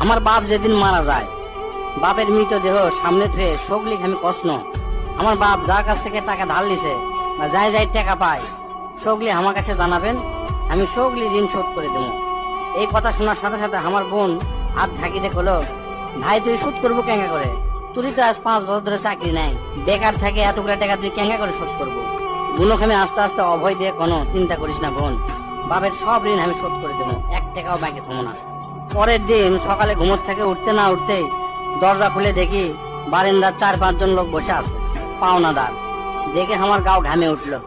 আমার বাপ যেদিন মারা যায়, বাপের মৃতদেহ সামনে থুয়ে সগলিক আমি কষ্ণ। আমার বাপ যার কাছ থেকে টাকা ধার লিছে বা যাই যাই টাকা পায়, সগলি আমার কাছে জানাবেন, আমি সগলি ঋণ শোধ করে দেবো। এই কথা শোনার সাথে সাথে আমার বোন হাত ঝাঁকিতে কলো, ভাই তুই শোধ করবো কেঙ্গা করে? তুই তো আজ 5 বছর ধরে চাকরি নাই, বেকার থাকে, এতগুলো টাকা তুই কেঙ্গা করে শোধ করবো? বোনকে আমি আস্তে আস্তে অভয় দিয়ে, কোনো চিন্তা করিস না বোন, বাপের সব ঋণ আমি শোধ করে দেবো, 1 টাকাও বাকি থামো না। পরের দিন সকালে ঘুমোর থেকে উঠতে না উঠতেই দরজা খুলে দেখি বারান্দার 4-5 জন লোক বসে আছে, পাওনাদার। দেখে আমার গাও ঘামে উঠলো।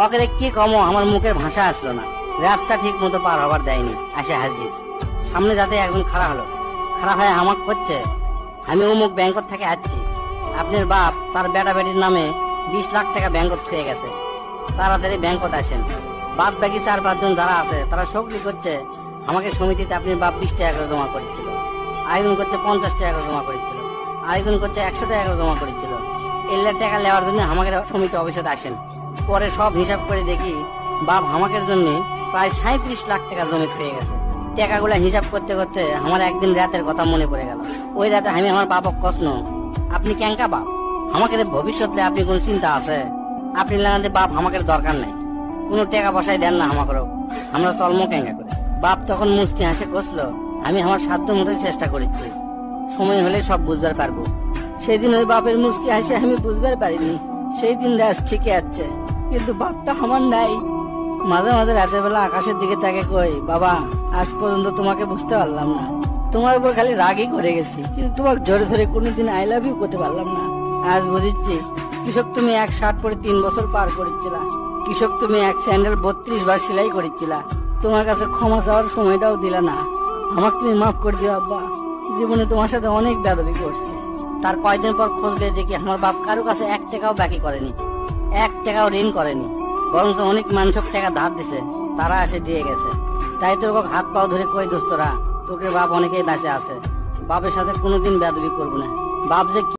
অকেরে কি কমো, আমার মুখের ভাষা আসলো না। রাতটা ঠিক মতো পার হবার দেয়নি, আসে হাজির। সামনে যাতে একজন খাড়া হলো, খাড়া হয়ে আমাকে করছে, আমি অমুক ব্যাংকত থেকে আসছি, আপনার বাপ তার বেটা বেটির নামে 20 লাখ টাকা ব্যাংকত থুয়ে গেছে, তাড়াতাড়ি ব্যাংকত আসেন। বাদ বাকি 4-5 জন যারা আছে তারা সকলি করছে আমাকে সমিতিতে আপনার বাপ 20 টাকা করে জমা করেছিল, আরেকজন করছে 50 টাকা করে জমা করেছিল, আরেকজন করছে 100 টাকা করে জমা করেছিল। এল্লার টাকা নেওয়ার জন্য আমাকে সমিতি অফিসে আসেন। পরে সব হিসাব করে দেখি বাপ আমাকে জন্য প্রায় 37 লাখ টাকা জমি থয়ে গেছে। টাকাগুলা হিসাব করতে করতে আমার একদিন রাতের কথা মনে পড়ে গেল। ওই রাতে আমি আমার বাপক কষ্ণ, আপনি ক্যাঙ্কা বাপ, আমাকে ভবিষ্যতে আপনি কোন চিন্তা আছে? আপনি লাগাতে বাপ আমাকে দরকার নাই, কোনো টাকা পয়সায় দেন না আমাকেও, আমরা চলমো ক্যাঙ্কা করে। বাপ তখন মুস্কি হাসে কষলো, আমি আমার সাধ্য মতো চেষ্টা করেছি, সময় হলে সব বুঝবার পারবো। সেই দিন ওই বাপের মুস্কি হাসে আমি বুঝবার পারিনি। সেই দিন রাত ঠিকই আছে, কিন্তু বাপটা আমার নাই। মাঝে মাঝে রাতের বেলা আকাশের দিকে তাকে কই, বাবা আজ পর্যন্ত তোমাকে বুঝতে পারলাম না, তোমার উপর খালি রাগই করে গেছি, কিন্তু তোমাকে জোরে ধরে কোনোদিন আই লাভ ইউ করতে পারলাম না। আজ বুঝিচ্ছি, কৃষক তুমি 1 শার্ট পরে 3 বছর পার করেছিলা, কৃষক তুমি 1 স্যান্ডেল 32 বার সেলাই করেছিলা, তোমার কাছে ক্ষমা চাওয়ার সময়টাও দিলা না। আমাকে তুমি মাফ করে দিও আব্বা, জীবনে তোমার সাথে অনেক বেয়াদবি করছি। তার কয়েকদিন পর খোঁজলে দেখি আমার বাপ কারো কাছে 1 টাকাও বাকি করেনি, 1 টাকাও ঋণ করেনি, বরং অনেক মানুষক টাকা ধার দিছে, তারা এসে দিয়ে গেছে। তাই তোর হাত পাও ধরে কই, দোস্তরা তোকে বাপ অনেকেই বেঁচে আছে, বাপের সাথে কোনোদিন বেয়াদবি করবো না। বাপ যে